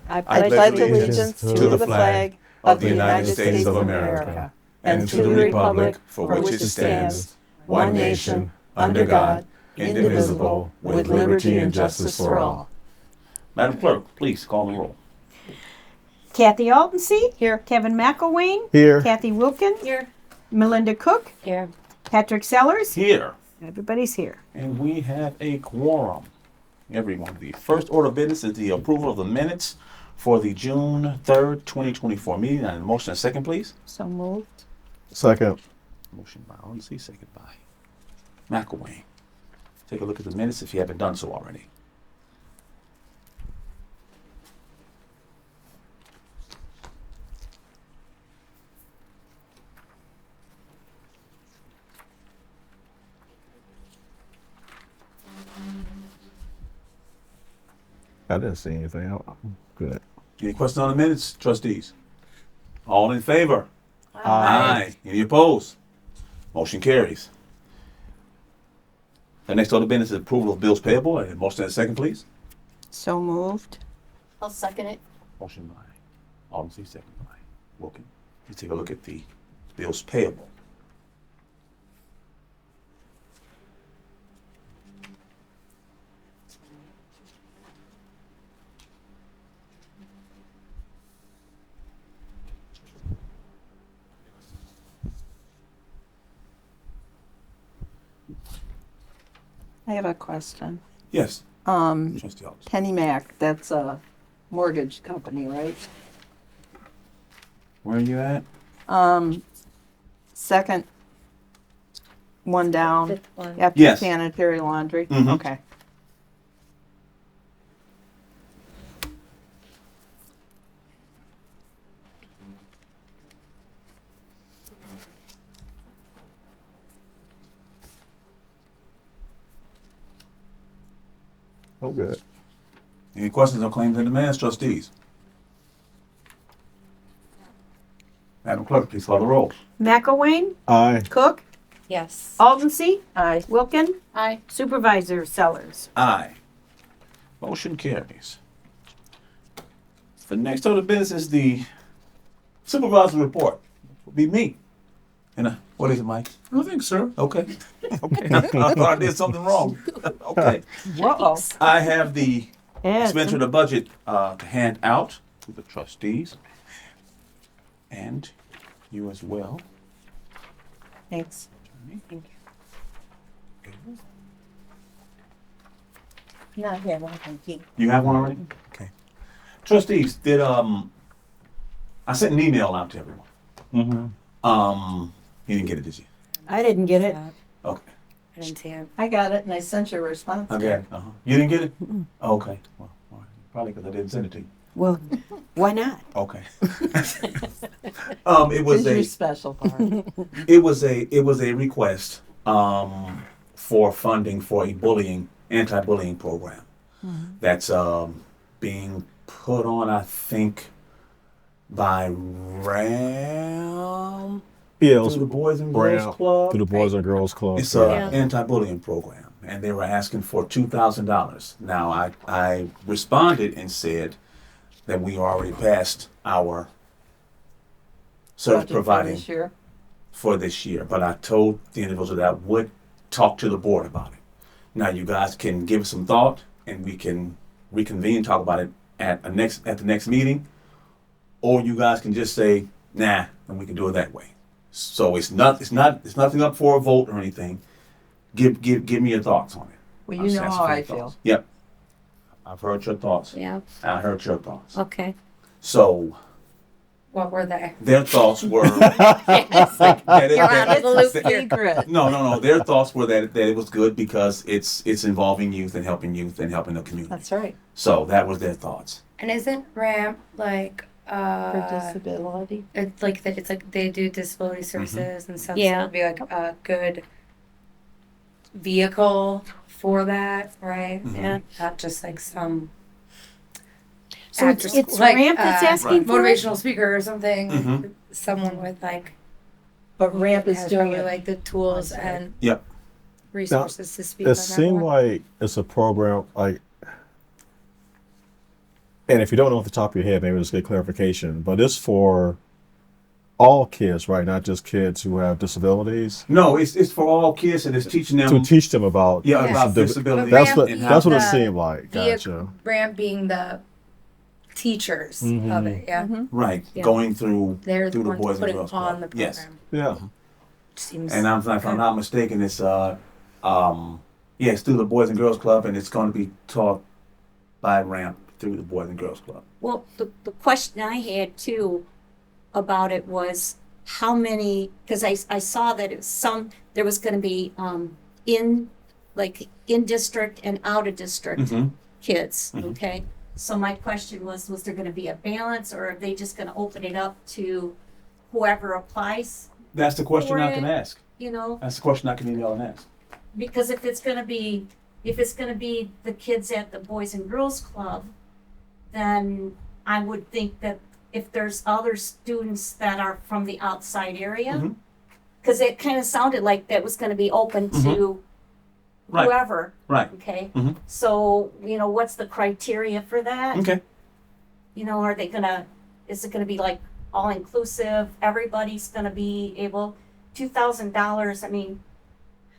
I pledge allegiance to the flag of the United States of America and to the republic for which it stands, one nation, under God, indivisible, with liberty and justice for all. Madam Clerk, please call the roll. Kathy Altenseat. Here. Kevin McElwain. Here. Kathy Wilkin. Here. Melinda Cook. Here. Patrick Sellers. Here. Everybody's here. And we have a quorum. Everyone. The first order of business is the approval of the minutes for the June 3rd, 2024 meeting. And a motion and second, please. So moved. Second. Motion by Aldensley, second by McElwain. Take a look at the minutes if you haven't done so already. I didn't see anything. I'm good. Any questions on the minutes, trustees? All in favor? Aye. Any opposed? Motion carries. The next order of business is approval of bills payable. And motion and second, please. So moved. I'll second it. Motion by Aldensley, second by Wilkin. Let's take a look at the bills payable. I have a question. Yes, trustee Aldensley. Penny Mac, that's a mortgage company, right? Where are you at? Second one down. Fifth one. After Yes. sanitary laundry. Mhm. Okay. Oh, good. Any questions on claims and demands, trustees? Madam Clerk, please call the roll. McElwain. Aye. Cook. Yes. Altenseat. Aye. Wilkin. Aye. Supervisor Sellers. Aye. Motion carries. The next order of business is the supervisor report. Will be me. And what is it, Mike? Nothing, sir. Okay. Okay. I thought I did something wrong. Okay. Whoa. I have the Yeah, expenditure of the budget to hand out to the trustees and you as well. Thanks. Thank you. Not here, one thank you. You have one already? Okay. Trustees, did I sent an email out to everyone. Mm-hmm. You didn't get it, did you? I didn't get it. Okay. I didn't see it. I got it and I sent you a response. Okay. You didn't get it? Okay. Well, all right. Probably because I didn't send it to you. Well, why not? Okay. It was Here's your a special part. it was a request for funding for a anti-bullying program that's being put on, I think, by RAM Yeah, it through was the Boys and Girls Club. through the Boys and Girls Club. It's yeah. an anti-bullying program, and they were asking for $2,000. Now, I responded and said that we already passed our service Budget for providing this year. for this year, but I told the individual that I would talk to the board about it. Now, you guys can give it some thought, and we can reconvene, talk about it at the next meeting, or you guys can just say, nah, and we can do it that way. So it's nothing up for a vote or anything. Give me your thoughts on it. Well, I'll you know ask how for your I feel. thoughts. Yep. I've heard your thoughts. Yeah. I heard your thoughts. Okay. So What were they? their thoughts were Yes. You're out of the loop It's a here. secret. no. Their thoughts were that it was good because it's involving youth and helping the community. That's right. So that was their thoughts. And isn't RAMP like For disability. it's like that? It's like they do disability services and stuff. Yeah. So it'd be like a good vehicle for that, right? Mhm. Yeah. Not just like some. So it's actress- like, Ramp that's asking for it? motivational speaker or something. Mhm. Someone with like But Ramp is has doing probably it. like the tools That's right. and Yep. resources to speak It on that seemed more. like it's a program like and if you don't know off the top of your head, maybe just get clarification, but it's for all kids, right? Not just kids who have disabilities. No, it's for all kids, and it's teaching them. To teach them about about Yes. disability. That's what and that's what it the seemed like. The Gotcha. ramp being the teachers Mm-hmm. of it. Yeah. Right, Yeah. going through They're through the ones Boys and putting Girls on Club. the program. Yes, Yeah. Seems and if I'm good. not mistaken, it's it's through the Boys and Girls Club, and it's going to be taught by ramp through the Boys and Girls Club. Well, the question I had too about it was how many, because I saw that there was going to be in district and out of district Mhm. kids, okay? So my question was there going to be a balance, or are they just going to open it up to whoever applies, That's the question I can ask. you know? That's the question I can email and ask. Because if it's going to be the kids at the Boys and Girls Club, then I would think that if there's other students that are from the outside area, Mhm. because it kind of sounded like that was going to be open to Right. whoever. Right. Okay. Mhm. So, what's the criteria for that? Okay. Is it gonna be like all inclusive? Everybody's gonna be able, $2,000, I mean,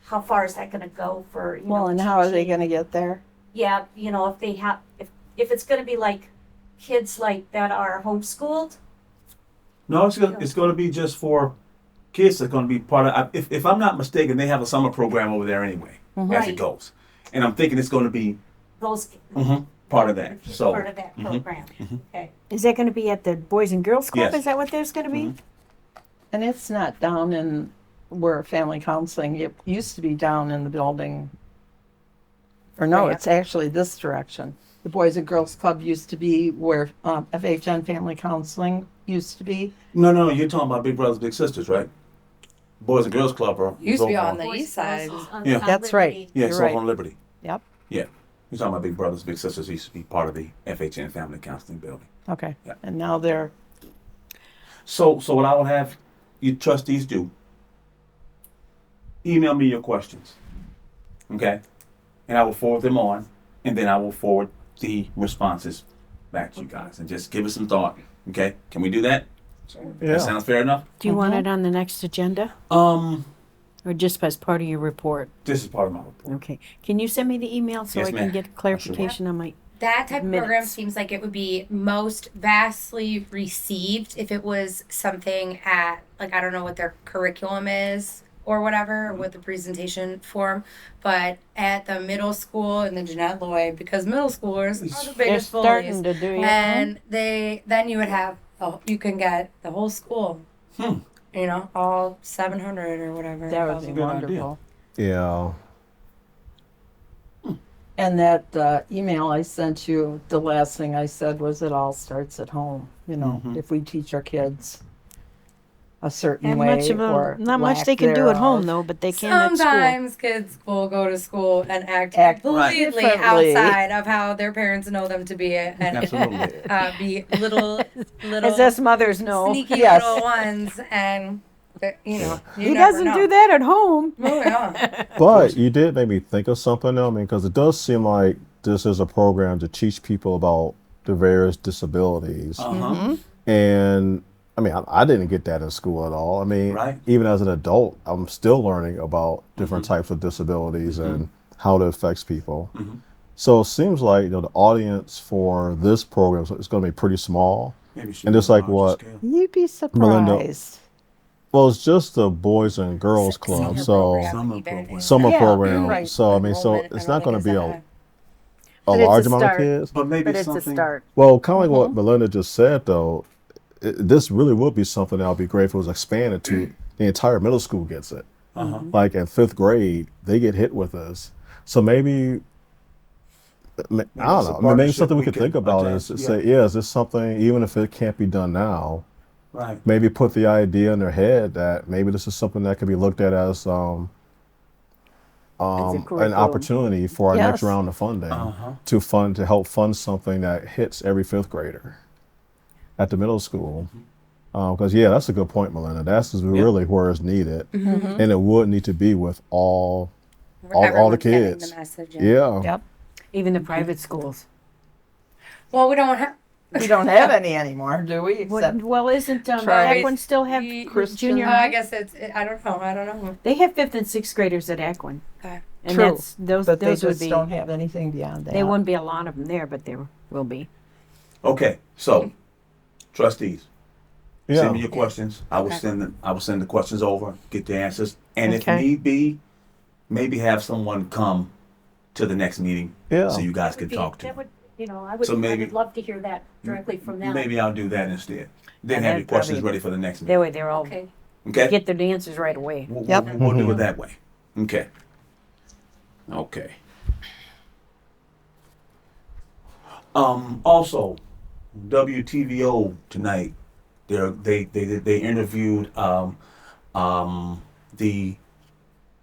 how far is that gonna go for, Well, and how are they teaching? gonna get there? Yeah, if they have, if it's gonna be like kids like that are homeschooled, No, it's going to be just for kids. That's going to be part of. If I'm not mistaken, they have a summer program over there anyway, as it Right. goes, and I'm thinking it's going to be those, part of that. So part of that program, okay. Is that going to be at the Boys and Girls Club? Yes. Is that what there's going to be? And it's not down in where family counseling, it used to be down in the building. Or no, Right. it's actually this direction. The Boys and Girls Club used to be where FHN Family Counseling used to be. no, you're talking about Big Brothers Big Sisters, right? Boys and Girls Club are Used to be over on the east side. Yeah. That's right. Liberty. Yeah, You're it's right. over on Liberty. Yep. Yeah, you're talking about Big Brothers Big Sisters used to be part of the FHN Family Counseling building. Okay. Yeah. And now they're, So what I will have you trustees do, email me your questions, okay? And I will forward them on, and then I will forward the responses back to you guys, and just give us some thought, okay? Can we do that? Yeah. That sounds fair enough? Do you want it on the next agenda or just as part of your report? This is part of my report. Okay. Can you send me the email so Yes, I can ma'am. get clarification on my. That type of program Minutes. seems like it would be most vastly received if it was something at, like, I don't know what their curriculum is or whatever, or what the presentation form, but at the middle school and the Jeanette Lloyd, because middle schoolers are the they're biggest bullies. starting to do it. And then you would have, you can get the whole school, all 700 or whatever. That would That's a be good wonderful. Yeah. And that email I sent you, the last thing I said was it all starts at home. If we teach our kids a certain And way much of or not much lack they can do at home thereof. though, but they can at school. Sometimes kids will go to school and act Act completely differently. outside of how their parents know them to be, and Absolutely. be little As us mothers know. sneaky Yes. little ones, and you He never doesn't know. do that at home. Oh, yeah. But you did make me think of something though, because it does seem like this is a program to teach people about the various disabilities. Uh-huh. And I didn't get that in school at all. Right. Even as an adult, I'm still learning about different types of disabilities and how it affects people. So it seems like the audience for this program is going to be pretty small. Maybe you should And do just a like larger what- scale. You'd be Melinda. surprised. Well, it's just the Boys and Girls Club, Senior so program Summer even program. is- summer Yeah, program. right. So so Enrollment, it's I not don't going to think be is a that But it's large a amount of start. kids. But maybe But it's something. a start. Well, kind of like what Melinda just said, though, this really would be something that would be great if it was expanded to the entire middle school gets it. Uh-huh. Like in 5th grade, they get hit with this. So maybe, I don't it's a know. Maybe partnership something we we could can think about adjust, is to yeah. say, is this something, even if it can't be done now, Right. maybe put the idea in their head that maybe this is something that could be looked at as an curriculum. opportunity for our next Yes. round of funding Uh-huh. to help fund something that hits every 5th grader at the middle school. Because that's a good point, Melinda. That's really where it's needed, and it would need to be with all the Everyone's getting kids. the message, Yeah. Yep. Even the private schools. Well, we don't have. We don't have any anymore, do we? Except Well, isn't Travis. Aquin still have Christian. junior I high? guess I don't know. They have 5th and 6th graders at Aquin. Okay. And True, that's those but they those would just be don't have anything beyond that. there wouldn't be a lot of them there, but there will be. Okay, so trustees, Yeah. send me your questions. I will send the questions over, get the answers, and if Okay. need be, maybe have someone come to the next meeting Yeah. so you guys can talk to. That would, I would, So maybe- I would love to hear that directly from them. Maybe I'll do that instead. Then And have then your questions probably- ready for the next That meeting. way they're all Okay. Okay? get their answers right away. Yep. We'll do it that way. Okay. Okay. Also, WTVO tonight, they interviewed the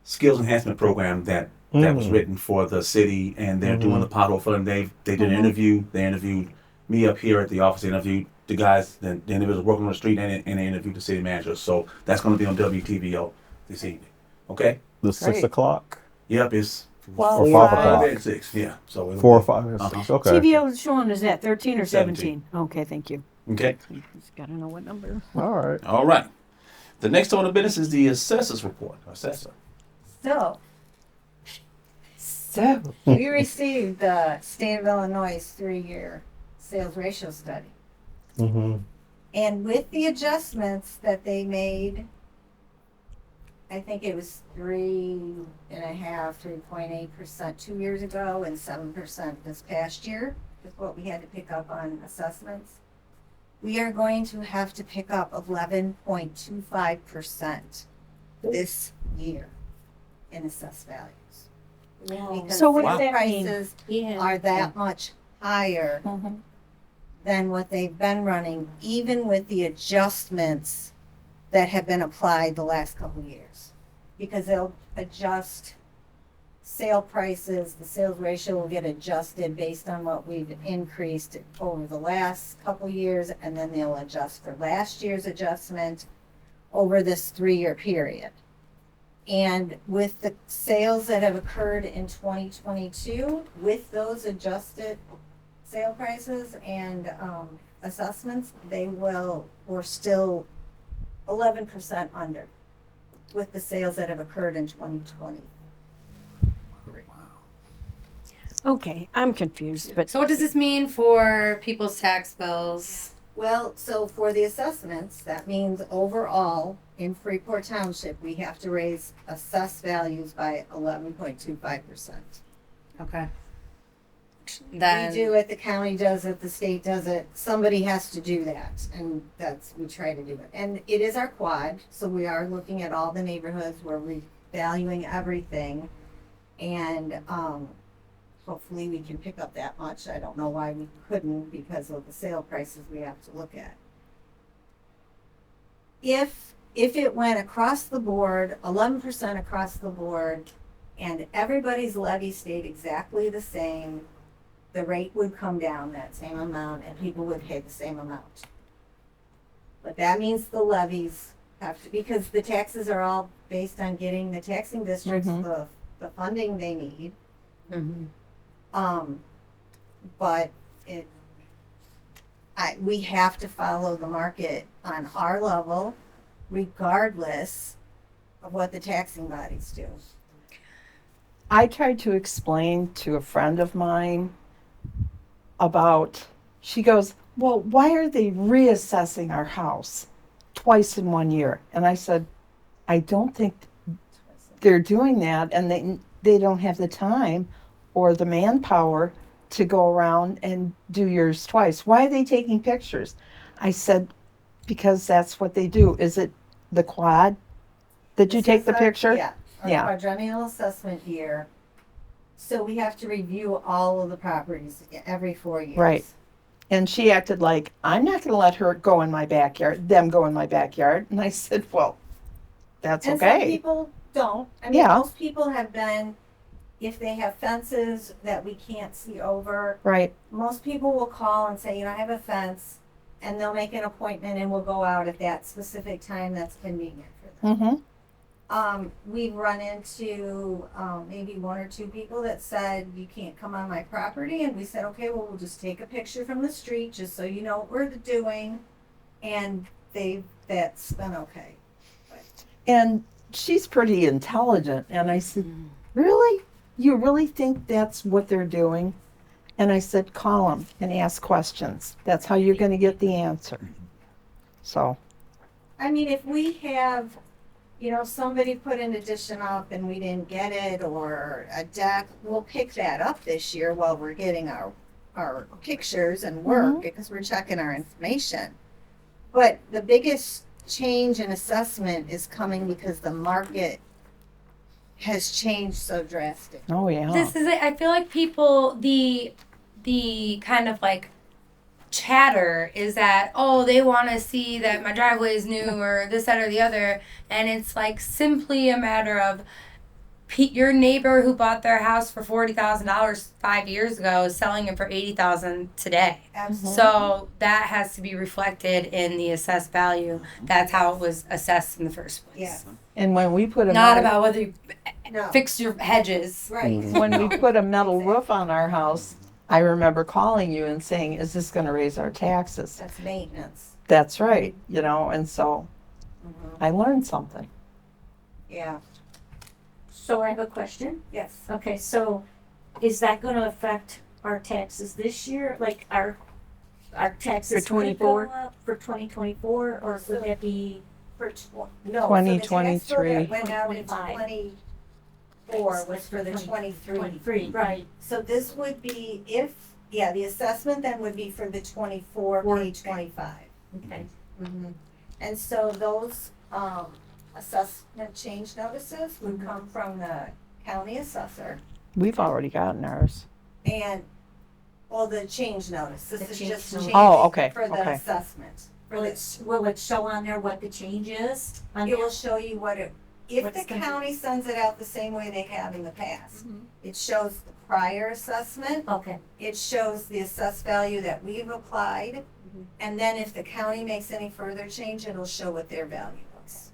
skills enhancement program that was written for the city, and they're doing the pothole filling. They did an interview. They interviewed me up here at the office. They interviewed the guys, the individuals working on the street, and they interviewed the city manager. So that's going to be on WTVO this evening. Okay. The 6 Great. o'clock Yep, it's Well, or 5 5 o'clock. and 6. Yeah. So it'll 4 or be- 5 and 6. Uh-huh. Okay. TVO is showing is that 13 or 17. 17? Okay, thank you. Okay. Just gotta know what number. All right. All right. The next order of business is the assessor's report. Assessor. So, we received the State of Illinois 3-year sales ratio study. Mm-hmm. And with the adjustments that they made, I think it was 3.5, 3.8% 2 years ago and 7% this past year, is what we had to pick up on assessments. We are going to have to pick up 11.25% this year in assessed values. Because So what sale does that mean? prices Yeah. are that much higher than what they've been running, even with the adjustments that have been applied the last couple of years. Because they'll adjust sale prices, the sales ratio will get adjusted based on what we've increased over the last couple of years, and then they'll adjust for last year's adjustment over this 3-year period. And with the sales that have occurred in 2022, with those adjusted sale prices and assessments, we're still 11% under with the sales that have occurred in 2020. Okay, I'm confused, but So what does this mean for people's tax bills? Well, so for the assessments, that means overall in Freeport Township, we have to raise assessed values by 11.25%. Okay. We Then do it, the county does it, the state does it, somebody has to do that, and we try to do it. And it is our quad, so we are looking at all the neighborhoods, we're revaluing everything, and, hopefully we can pick up that much. I don't know why we couldn't because of the sale prices we have to look at. If it went across the board, 11% across the board, and everybody's levy stayed exactly the same, the rate would come down that same amount and people would pay the same amount. But that means the levies have to, because the taxes are all based on getting the taxing districts the funding they need. But we have to follow the market on our level, regardless of what the taxing bodies do. I tried to explain to a friend of mine about, she goes, well, why are they reassessing our house twice in 1 year? And I said, I don't think they're doing that, and they don't have the time or the manpower to go around and do yours twice. Why are they taking pictures? I said, because that's what they do. Is it the quad? Did you This take is the our- picture? Yeah, our Yeah. quadrennial assessment year. So we have to review all of the properties every 4 years. Right. And she acted like, I'm not going to let her go in my backyard, them go in my backyard. And I said, well, that's And some okay. people don't. I mean, Yeah. most people have been, if they have fences that we can't see over, Right. most people will call and say, I have a fence, and they'll make an appointment and we'll go out at that specific time that's convenient for them. Mm-hmm. We've run into, maybe one or two people that said, you can't come on my property, and we said, okay, well, we'll just take a picture from the street, just so you know what we're doing, and that's been okay. And she's pretty intelligent. And I said, really? You really think that's what they're doing? And I said, call them and ask questions. That's how you're going to get the answer. So, I mean, if we have, somebody put an addition up and we didn't get it, or a deck, we'll pick that up this year while we're getting our pictures and work, because we're checking our information. But the biggest change in assessment is coming because the market has changed so drastic. oh yeah. This is it. I feel like people, the kind of like chatter is that, oh, they want to see that my driveway is new or this, that, or the other. And it's like simply a matter of your neighbor who bought their house for $40,000 5 years ago is selling it for $80,000 today. Absolutely. So that has to be reflected in the assessed value. That's how it was assessed in the first place. Yeah. And when we put a Not metal, about whether you No. fix your hedges. Right. when we put a metal roof on our house, I remember calling you and saying, is this going to raise our taxes? That's maintenance. That's right, and so I learned something. Yeah. So I have a question. Yes. Okay, so is that gonna affect our taxes this year? Like our taxes For gonna 24? go up for 2024, or would that be For no, 2023. So the tax bill that went out in 25. 24 was for the 23. 23? Right. So this would be the assessment then would be for the 24, page 25. Okay. And so those assessment change notices would come from the county assessor, We've already gotten ours. and the change notice. This The is change just notice. change Oh, okay, for the okay. assessment. Will it show on there what the change is? It will show you if What's the gonna be- county sends it out the same way they have in the past. Mhm. It shows the prior assessment, Okay. it shows the assessed value that we've applied, Mhm. and then if the county makes any further change, it'll show what their value was.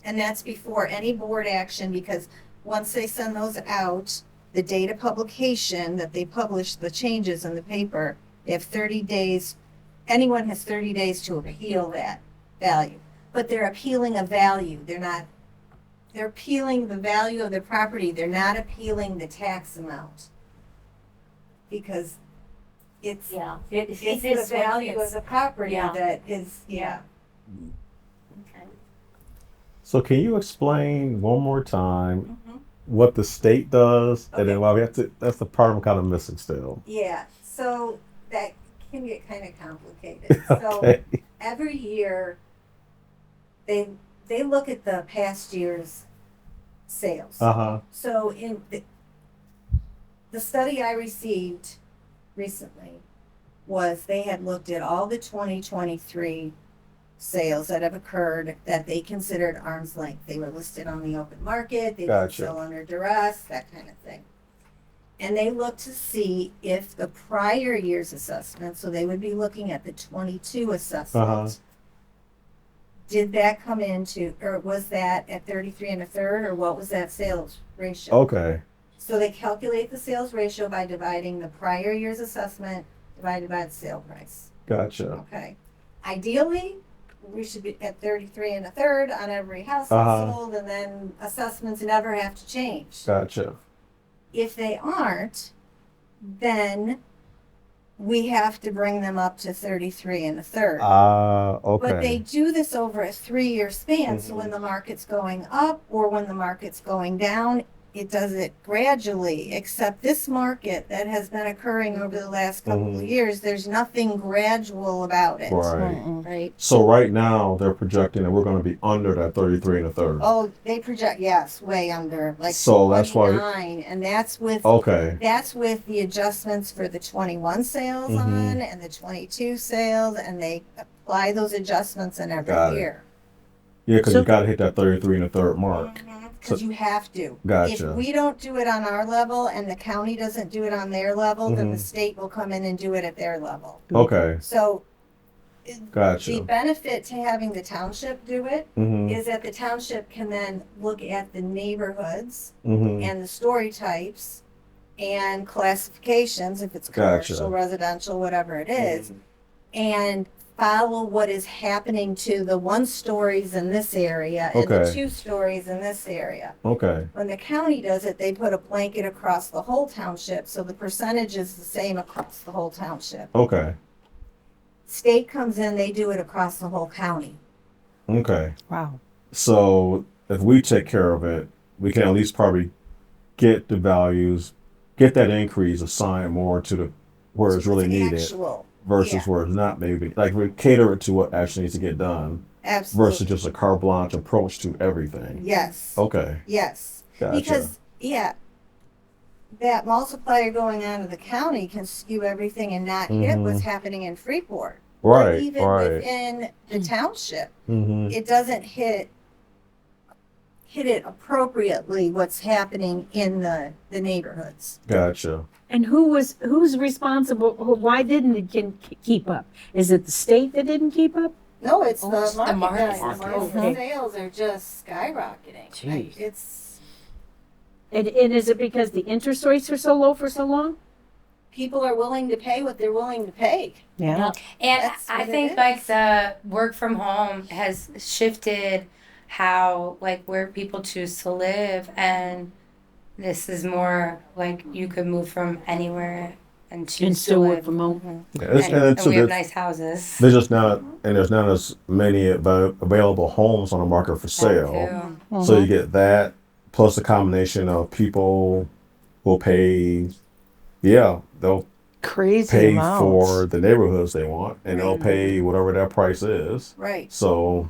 And that's before any board action, because once they send those out, the date of publication that they publish the changes in the paper, they have 30 days, anyone has 30 days to appeal that value. But they're appealing a value, they're appealing the value of the property, they're not appealing the tax amount. Because it's It the is what value it of is. the property Yeah. that is, yeah. Okay. So can you explain one more time what the state does, and then that's the part I'm kind of missing still. Yeah, so that can get kind of complicated. So Okay. every year, they look at the past year's sales. Uh-huh. So in the study I received recently was they had looked at all the 2023 sales that have occurred that they considered arm's length. They were listed on the open market, they didn't Gotcha. sell under duress, that kind of thing. And they looked to see if the prior year's assessment, so they would be looking at the 22 assessment, Uh-huh. did that come into, or was that at 33 1/3, or what was that sales ratio? Okay. So they calculate the sales ratio by dividing the prior year's assessment divided by the sale price. Gotcha. Okay. Ideally, we should be at 33 1/3 on every house Uh-huh. that's sold, and then assessments never have to change. Gotcha. If they aren't, then we have to bring them up to 33 1/3. Okay. But they do this over a 3-year span, so when the market's going up or when the market's going down, it does it gradually, except this market that has been occurring over the last couple of years, there's nothing gradual about it. Right. Right? So right now they're projecting that we're going to be under that 33 1/3. Oh, they project, yes, way under, like So that's why- 29, and that's with Okay. the adjustments for the 21 sales Mhm. on and the 22 sales, and they apply those adjustments in every Got it. year. Yeah, because So- you got to hit that 33 1/3 mark. Because you have to. Gotcha. If we don't do it on our level and the county doesn't do it on their level, then the Mhm. state will come in and do it at their level. Okay. So Gotcha. The benefit to having the township do it Mm-hmm. is that the township can then look at the neighborhoods Mm-hmm. and the story types and classifications, if it's Gotcha. commercial, residential, whatever it is, and follow what is happening to the 1 stories in this area and the Okay. 2 stories in this area. Okay. When the county does it, they put a blanket across the whole township, so the percentage is the same across the whole township. Okay. State comes in, they do it across the whole county. Okay. Wow. So if we take care of it, we can at least probably get the values, get that increase assigned more to the where it's really The needed actual, versus yeah. where it's not. Maybe like we cater it to what actually needs to get done absolutely. versus just a carte blanche approach to everything. Yes. Okay. Yes. Gotcha. Because, yeah, that multiplier going on to the county can skew everything and not hit what's happening in Freeport. Or Right. even Right. within the township. Mm-hmm. It doesn't hit it appropriately what's happening in the neighborhoods. Gotcha. And who's responsible? Why didn't it keep up? Is it the state that didn't keep up? No, it's Oh, the it's the market market. guys. Market. The sales are just skyrocketing. Jeez. It's And is it because the interest rates are so low for so long? people are willing to pay what they're willing to pay. Yeah. And That's I what it think is. like the work from home has shifted how like where people choose to live, and this is more like you could move from anywhere and And choose to still work live. from home. Yeah, it's, And so we have there's, nice houses. there's just not there's not as many available homes on the market for sale. Too. So you get that plus the combination of people will pay, they'll Crazy pay amounts. for the neighborhoods they want, and they'll pay whatever that price is. Right. So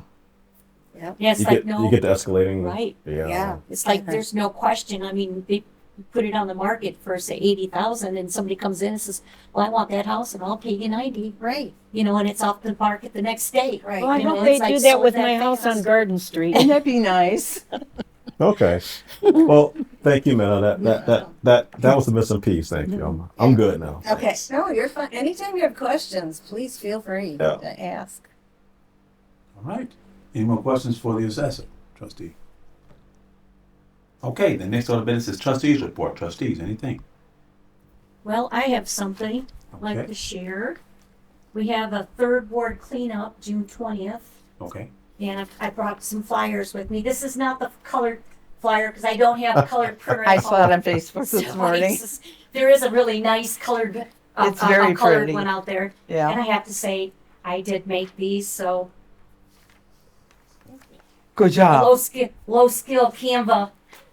Yeah, it's you like get no, you get the escalating. right. Yeah. It's like there's no question. I mean, they put it on the market for say 80,000, and somebody comes in and says, "Well, I want that house, and I'll pay you 90." Right. You know, and it's off the market the next day. Right. Well, I You know, hope they it's like do that sold with my that house on fast. Garden Street. Wouldn't that be nice? Okay. Well, thank you, Mel. That was the missing piece. Thank you. I'm good now. Okay. No, you're fine. Anytime you have questions, please feel free Yeah. to ask. All right. Any more questions for the assessor, trustee? Okay, the next order of business is trustees report. Trustees, anything? Well, I have something I'd like Okay. to share. We have a third ward cleanup June 20th. Okay. And I brought some flyers with me. This is not the colored flyer because I don't have a colored printer at I home. saw it on Facebook So this morning. there is a really nice colored, It's very a colored pretty. one out there. And Yeah. I have to say, I did make these, so Good job. low skill Canva.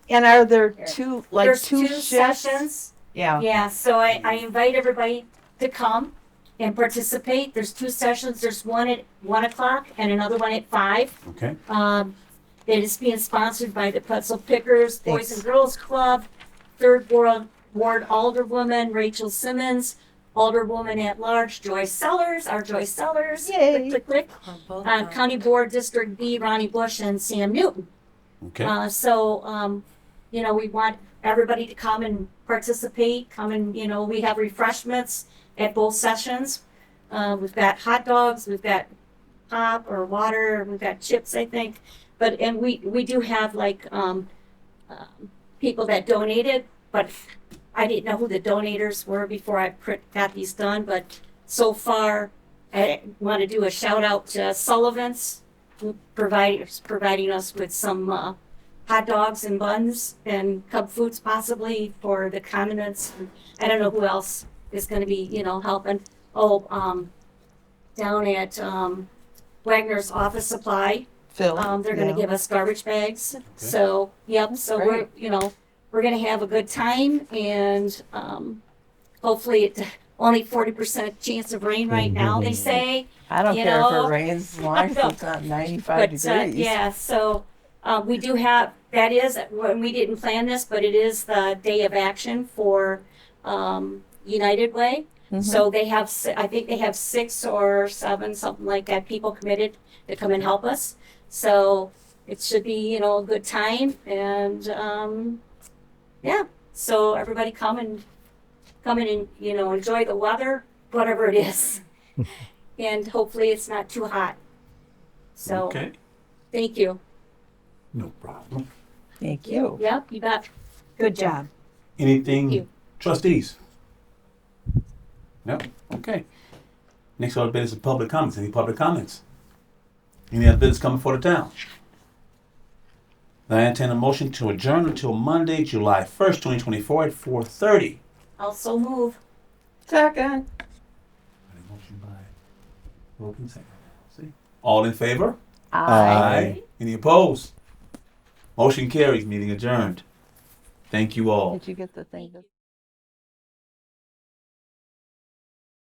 And are there two, like There's two two shifts? sessions. Yeah. Yeah, so I invite everybody to come and participate. There's 2 sessions. There's one at 1:00 and another one at 5. Okay. It is being sponsored by the Pretzel Pickers Boys Thanks. and Girls Club, Third Ward Alderwoman Rachel Simmons, Alderwoman at Large Joyce Sellers, our Joyce Sellers. Yay. Click, click, click. County Board District B Ronnie Bush and Sam Newton. Okay. You know, we want everybody to come and participate. Come and, you know, we have refreshments at both sessions. We've got hot dogs, we've got pop or water, we've got chips, I think. And we do have like people that donated, but I didn't know who the donators were before I got these done. But so far, I want to do a shout out to Sullivan's, who providing us with some hot dogs and buns and Cub Foods possibly for the condiments. I don't know who else is going to be, you know, helping. Down at Wagner's Office Supply, Phil. they're going to give us garbage bags. So, yep. So Great. we're going to have a good time, and hopefully it's only 40% chance of rain right now. They say. I don't you care if know, it rains as long as it's not 95 But degrees. yeah, so we do have, that is, when we didn't plan this, but it is the day of action for United Way. So they have, I think they have 6 or 7, something like that, people committed to come and help us. So it should be, you know, a good time, and yeah. So everybody come and you know, enjoy the weather, whatever it is. and hopefully it's not too hot. So, Okay. thank you. No problem. Thank you. Yep, you bet. Good job. Anything, Thank you. trustees? No? Okay. Next order of business is public comments. Any public comments? Any other business coming for the town? I entertain a motion to adjourn until Monday, July 1st, 2024 at 4:30. Also move. Second. Motion by Wilkins, second. See? All in favor? Aye. Any opposed? Motion carries. Meeting adjourned. Thank you all. Did you get the thing?